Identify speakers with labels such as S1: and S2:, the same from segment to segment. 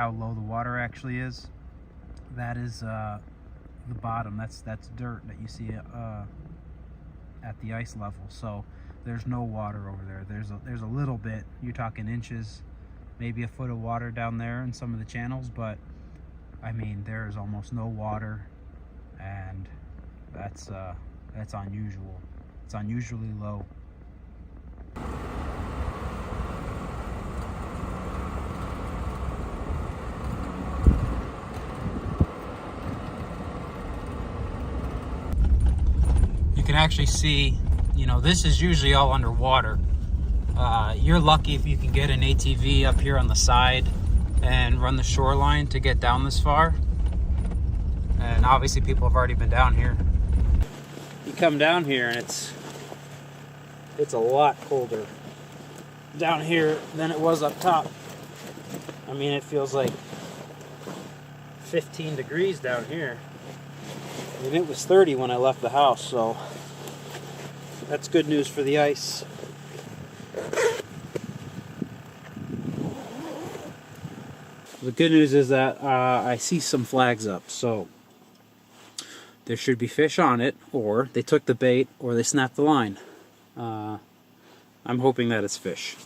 S1: how low the water actually is. That is the bottom. That's dirt that you see at the ice level. So there's no water over there. There's a little bit. You're talking inches, maybe a foot of water down there in some of the channels, but I mean there is almost no water, and that's unusual. It's unusually low. You can actually see, you know, this is usually all underwater. You're lucky if you can get an ATV up here on the side and run the shoreline to get down this far. And obviously people have already been down here. You come down here and it's a lot colder down here than it was up top. I mean, it feels like 15 degrees down here. And it was 30 when I left the house, so that's good news for the ice. The good news is that I see some flags up, so there should be fish on it, or they took the bait, or they snapped the line. I'm hoping that it's fish.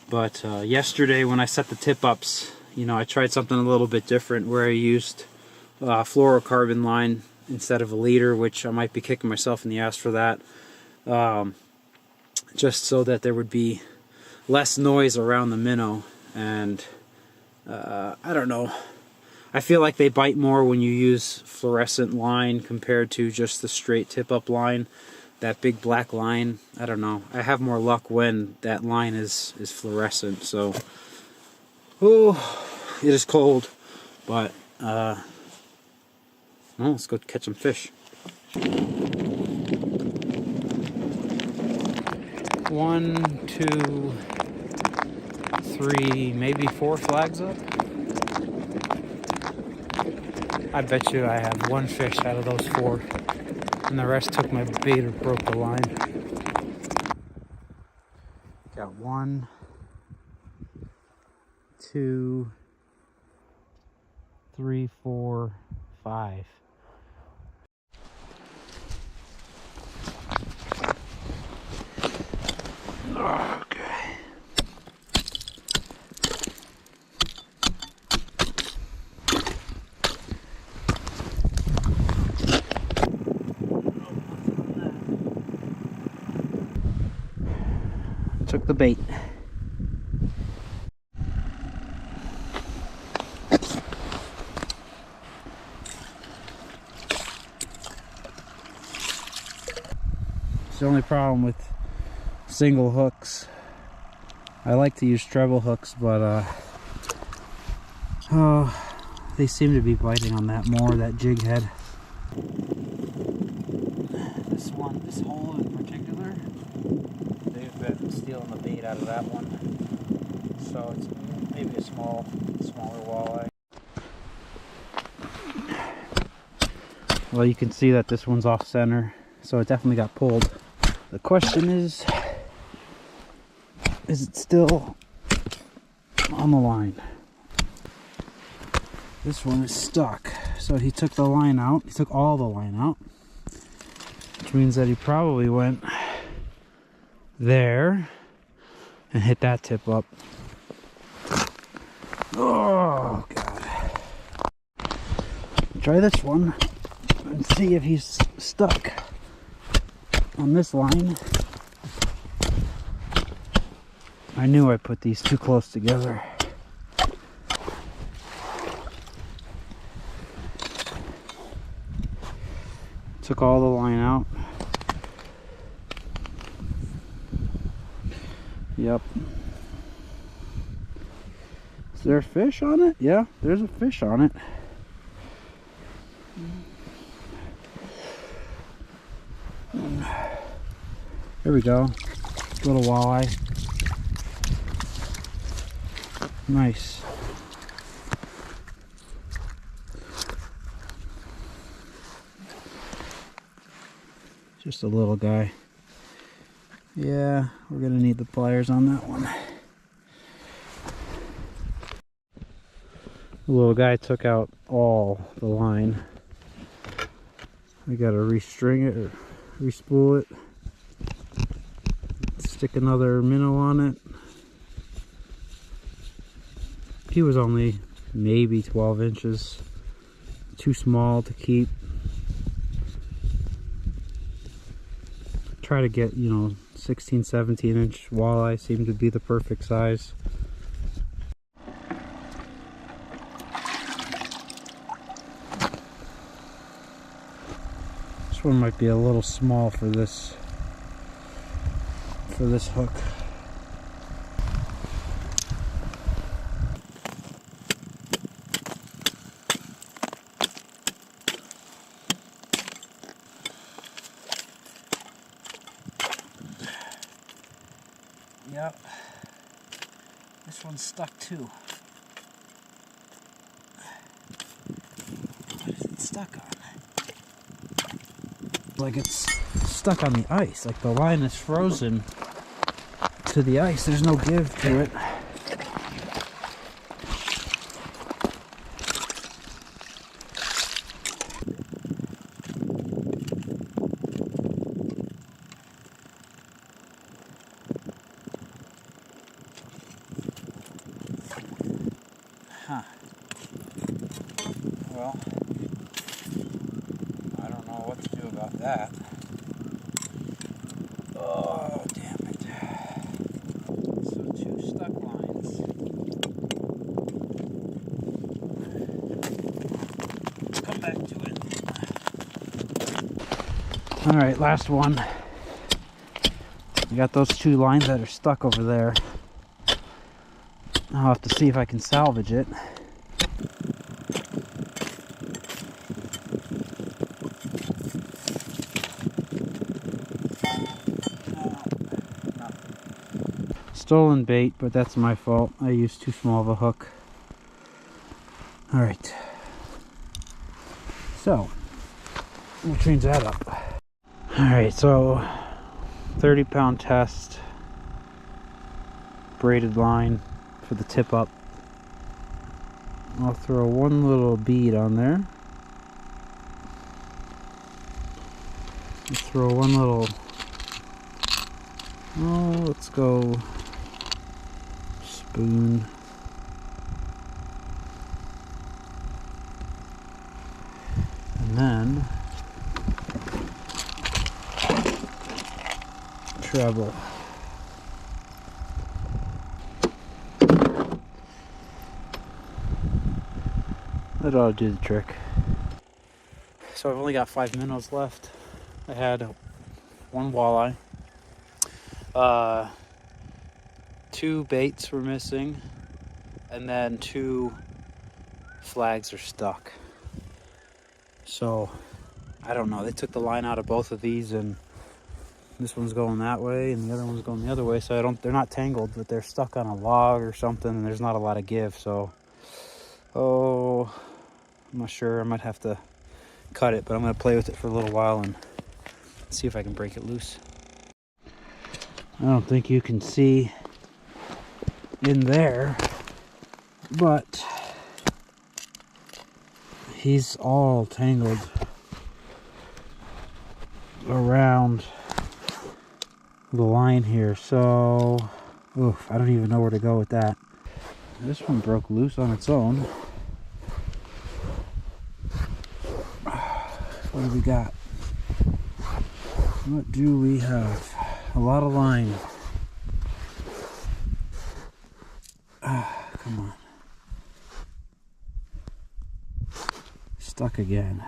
S1: But yesterday when I set the tip-ups, you know, I tried something a little bit different where I used fluorocarbon line instead of a leader, which I might be kicking myself in the ass for that. Just so that there would be less noise around the minnow. And I don't know, I feel like they bite more when you use fluorescent line compared to just the straight tip-up line, that big black line. I don't know, I have more luck when that line is fluorescent. So, oh, it is cold, but well, let's go catch some fish. 1, 2, 3, maybe 4 flags up. I bet you I have 1 fish out of those 4, and the rest took my bait or broke the line. Got 1, 2, 3, 4, 5. Okay. Took the bait. It's the only problem with single hooks. I like to use treble hooks, but they seem to be biting on that more, that jig head. This hole in particular, they've been stealing the bait out of that one. So it's maybe a smaller walleye. Well, you can see that this one's off center, so it definitely got pulled. The question is it still on the line? This one is stuck. So he took the line out. He took all the line out, which means that he probably went there and hit that tip up. Oh God. Try this one and see if he's stuck on this line. I knew I put these too close together. Took all the line out. Yep. Is there a fish on it? Yeah, there's a fish on it. Here we go. Little walleye. Nice. Just a little guy. Yeah, we're gonna need the pliers on that one. The little guy took out all the line. I gotta restring it or respool it. Stick another minnow on it. He was only maybe 12 inches. Too small to keep. Try to get, 16, 17 inch walleye seem to be the perfect size. This one might be a little small for this hook. Yep, this one's stuck too. What is it stuck on? Like it's stuck on the ice, like the line is frozen to the ice. There's no give to it. Huh. Well, I don't know what to do about that. Oh, damn it. So 2 stuck lines. Come back to it. Alright, last one. We got those 2 lines that are stuck over there. I'll have to see if I can salvage it. Stolen bait, but that's my fault. I used too small of a hook. Alright. So, we'll change that up. Alright, so 30-pound test. Braided line for the tip up. I'll throw one little bead on there. I'll throw one little, let's go spoon. And then treble. That ought to do the trick. So I've only got 5 minnows left. I had 1 walleye. 2 baits were missing. And then 2 flags are stuck. So, I don't know. They took the line out of both of these and this one's going that way and the other one's going the other way. So they're not tangled, but they're stuck on a log or something and there's not a lot of give. So, I'm not sure. I might have to cut it, but I'm going to play with it for a little while and see if I can break it loose. I don't think you can see in there, but he's all tangled around the line here. So, oof, I don't even know where to go with that. This one broke loose on its own. What do we got? What do we have? A lot of line. Come on. Stuck again.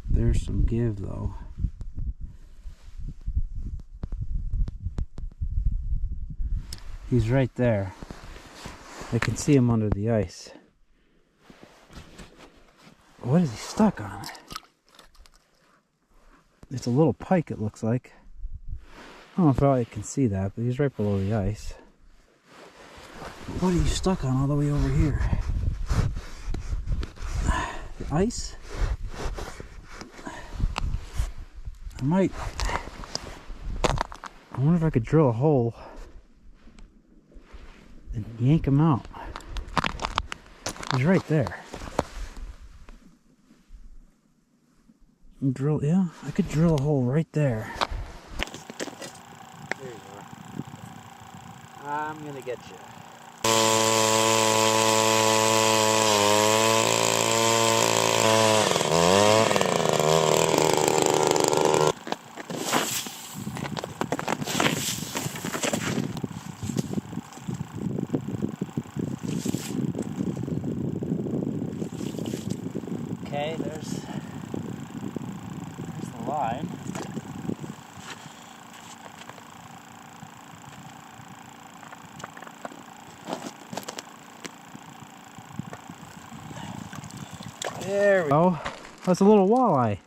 S1: There's some give though. He's right there. I can see him under the ice. What is he stuck on? It's a little pike, it looks like. I don't know if I can see that, but he's right below the ice. What are you stuck on all the way over here? The ice? I wonder if I could drill a hole and yank him out. He's right there. Drill, yeah, I could drill a hole right there. There you go. I'm gonna get you. Okay, there's the line. There we go. That's a little walleye.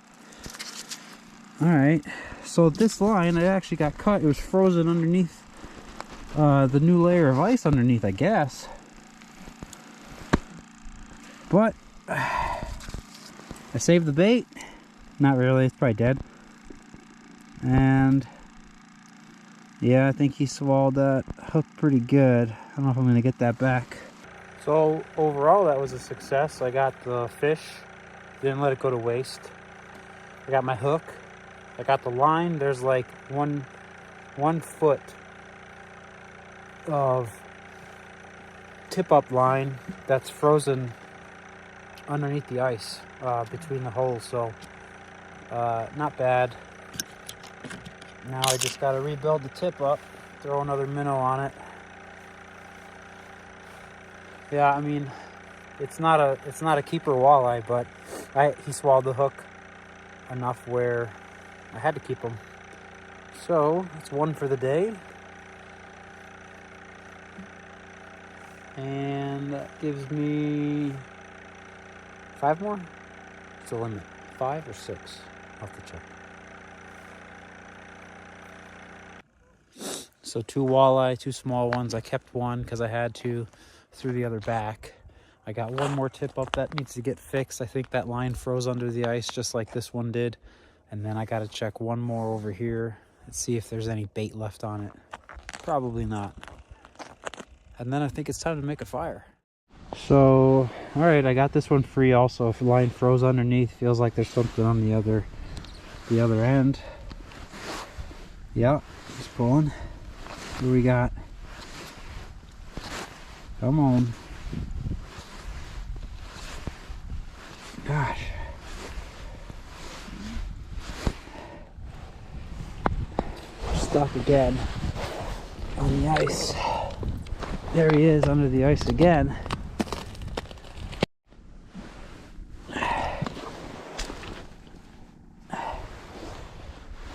S1: Alright, so this line, it actually got cut. It was frozen underneath the new layer of ice underneath, I guess. But I saved the bait. Not really, it's probably dead. And yeah, I think he swallowed that hook pretty good. I don't know if I'm gonna get that back. So overall, that was a success. I got the fish, didn't let it go to waste. I got my hook, I got the line. There's like one foot of tip-up line that's frozen underneath the ice between the holes, so not bad. Now I just got to rebuild the tip up, throw another minnow on it. Yeah, I mean, it's not a keeper walleye, but he swallowed the hook enough where I had to keep him. So that's one for the day, and that gives me 5 more. It's a limit. 5 or 6. I'll have to check. So 2 walleye, 2 small ones. I kept one because I had to, threw the other back. I got one more tip up that needs to get fixed. I think that line froze under the ice just like this one did. And then I got to check one more over here and see if there's any bait left on it. Probably not. And then I think it's time to make a fire. So, all right, I got this one free also. If the line froze underneath, feels like there's something on the other end. Yeah, just pulling. What do we got? Come on. Gosh. Stuck again on the ice. There he is under the ice again.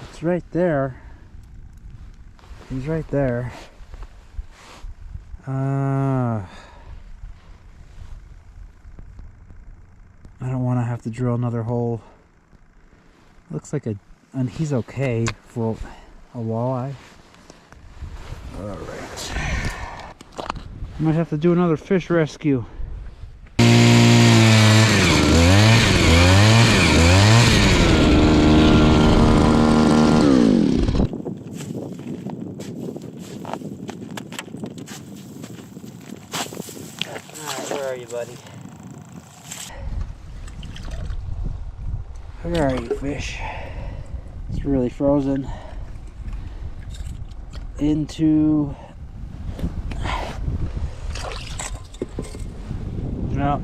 S1: It's right there. He's right there. I don't want to have to drill another hole. Looks like and he's okay for a walleye. Alright. I might have to do another fish rescue. Alright, where are you, buddy? Where are you, fish? It's really frozen into... No.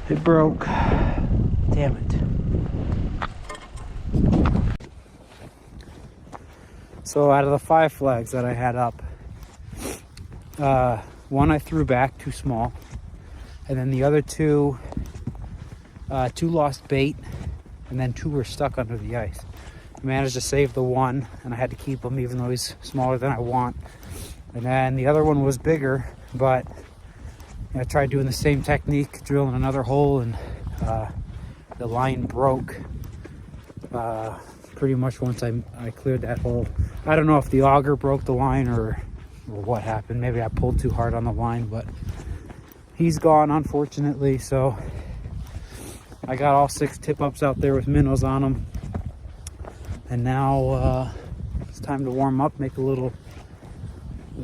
S1: It broke. Damn it. So out of the 5 flags that I had up, one I threw back, too small. And then the other 2, 2 lost bait, and then 2 were stuck under the ice. I managed to save the one, and I had to keep him even though he's smaller than I want. And then the other one was bigger, but I tried doing the same technique, drilling another hole, and the line broke pretty much once I cleared that hole. I don't know if the auger broke the line or what happened. Maybe I pulled too hard on the line, but he's gone, unfortunately. So I got all 6 tip-ups out there with minnows on them. And now it's time to warm up, make a little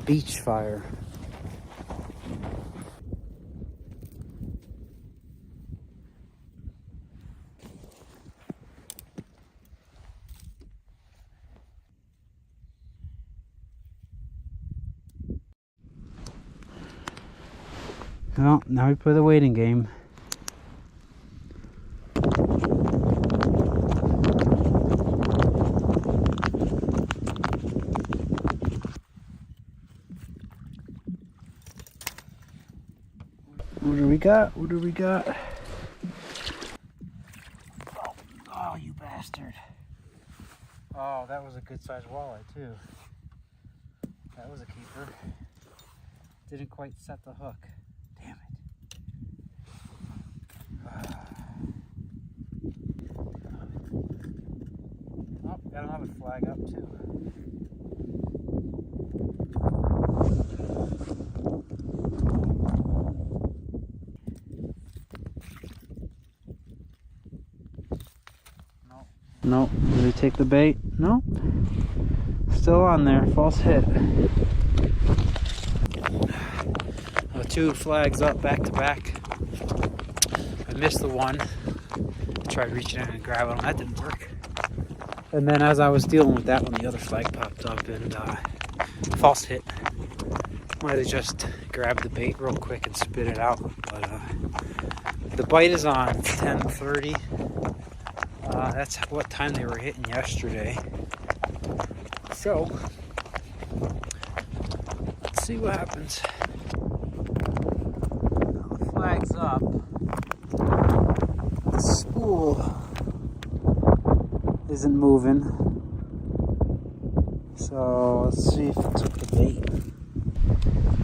S1: beach fire. Well, now we play the waiting game. What do we got? What do we got? Oh, you bastard. Oh, that was a good sized walleye too. That was a keeper. Didn't quite set the hook. Damn it. Oh, got another flag up too. Nope. Did he take the bait? Nope. Still on there. False hit. Two flags up back to back. I missed the one. I tried reaching out and grabbing them. That didn't work. And then as I was dealing with that one, the other flag popped up and false hit. Might have just grabbed the bait real quick and spit it out. But the bite is on. It's 10:30. That's what time they were hitting yesterday. So, let's see what happens. The flag's up. The spool isn't moving. So, let's see if it took the bait.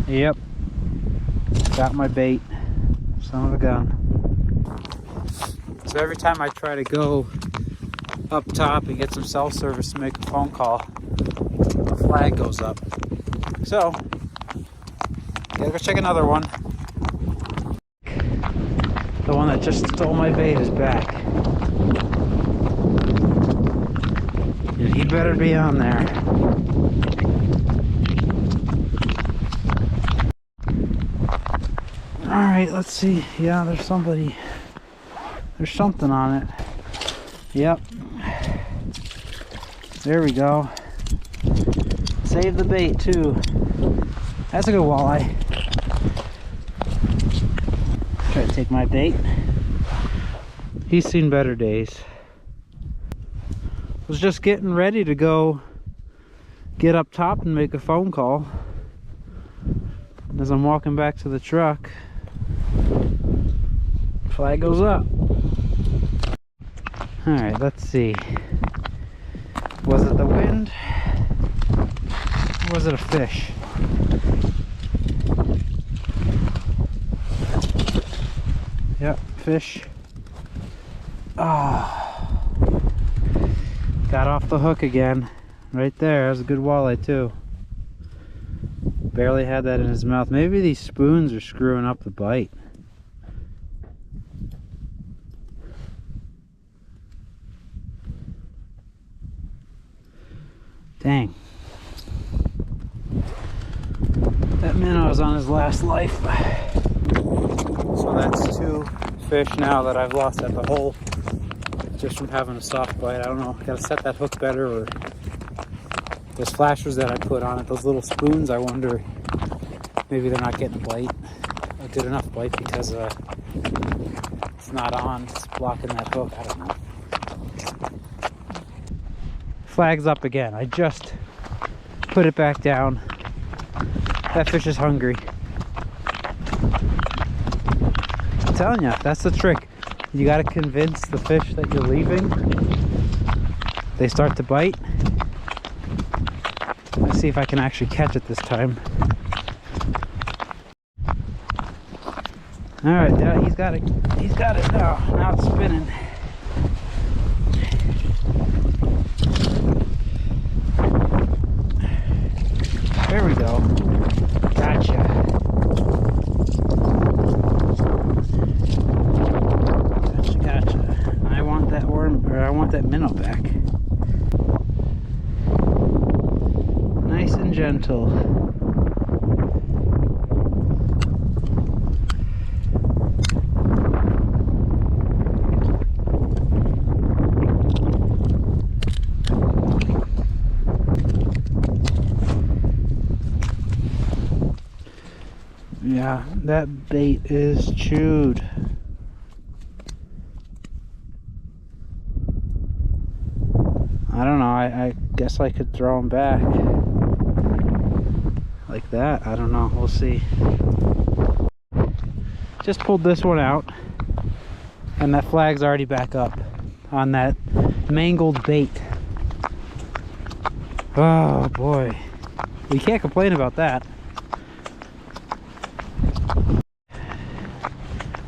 S1: Yep. Got my bait. Son of a gun. So every time I try to go up top and get some cell service to make a phone call, the flag goes up. So, gotta go check another one. The one that just stole my bait is back. And he better be on there. Alright, let's see. Yeah, there's somebody. There's something on it. Yep. There we go. Save the bait too. That's a good walleye. Try to take my bait. He's seen better days. Was just getting ready to go get up top and make a phone call. And as I'm walking back to the truck, flag goes up. Alright, let's see. Was it the wind? Or was it a fish? Yep, fish. Oh. Got off the hook again. Right there. That was a good walleye too. Barely had that in his mouth. Maybe these spoons are screwing up the bite. Dang. That minnow is on his last life. So that's two fish now that I've lost at the hole just from having a soft bite. I don't know. I gotta set that hook better, or those flashers that I put on it, those little spoons, I wonder maybe they're not getting a bite, a good enough bite, because it's not on, it's blocking that hook. I don't know. Flag's up again. I just put it back down. That fish is hungry. I'm telling you, that's the trick. You got to convince the fish that you're leaving. They start to bite. Let's see if I can actually catch it this time. All right, yeah, he's got it. He's got it now. Now it's spinning. There we go. Gotcha. Gotcha. I want that worm, or I want that minnow back. Nice and gentle. Yeah, that bait is chewed. I don't know, I guess I could throw him back. Like that, I don't know, we'll see. Just pulled this one out, and that flag's already back up on that mangled bait. Oh boy, we can't complain about that.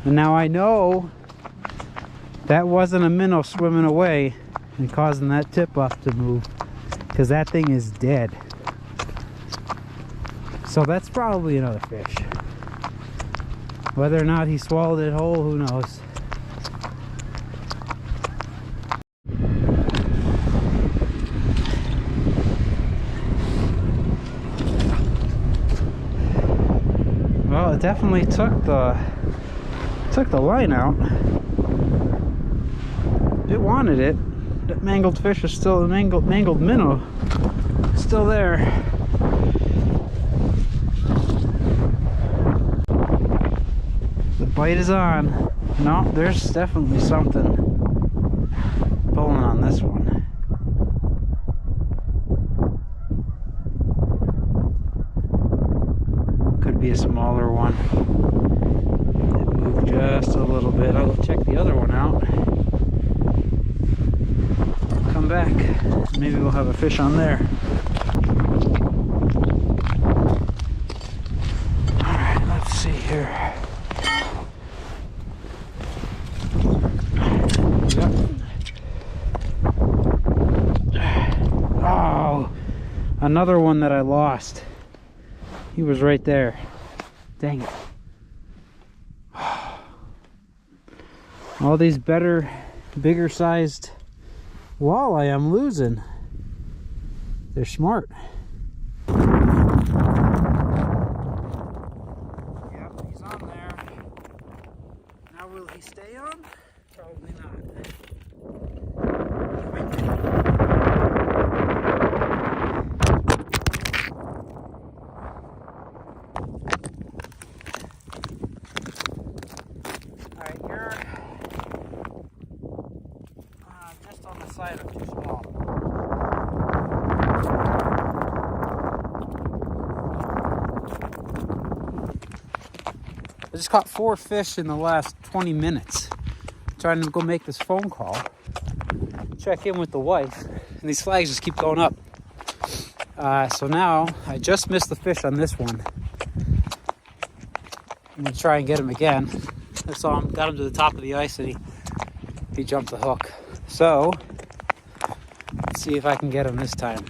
S1: And now I know that wasn't a minnow swimming away and causing that tip off to move, because that thing is dead. So that's probably another fish. Whether or not he swallowed it whole, who knows. Well, it definitely took the line out. It wanted it. That mangled fish is still, the mangled minnow still there. The bite is on. No, there's definitely something pulling on this one. Could be a smaller one. It moved just a little bit. I'll go check the other one out. Come back. Maybe we'll have a fish on there. Alright, let's see here. Yep. Oh, another one that I lost. He was right there. Dang it. All these better, bigger sized walleye I'm losing. They're smart. Yep, he's on there. Now will he stay on? Probably not. Alright, you're just on the side of too small. I just caught 4 fish in the last 20 minutes. Trying to go make this phone call, check in with the wife, and these flags just keep going up. So now I just missed the fish on this one. I'm gonna try and get him again. I saw him, got him to the top of the ice, and he jumped the hook. So let's see if I can get him this time.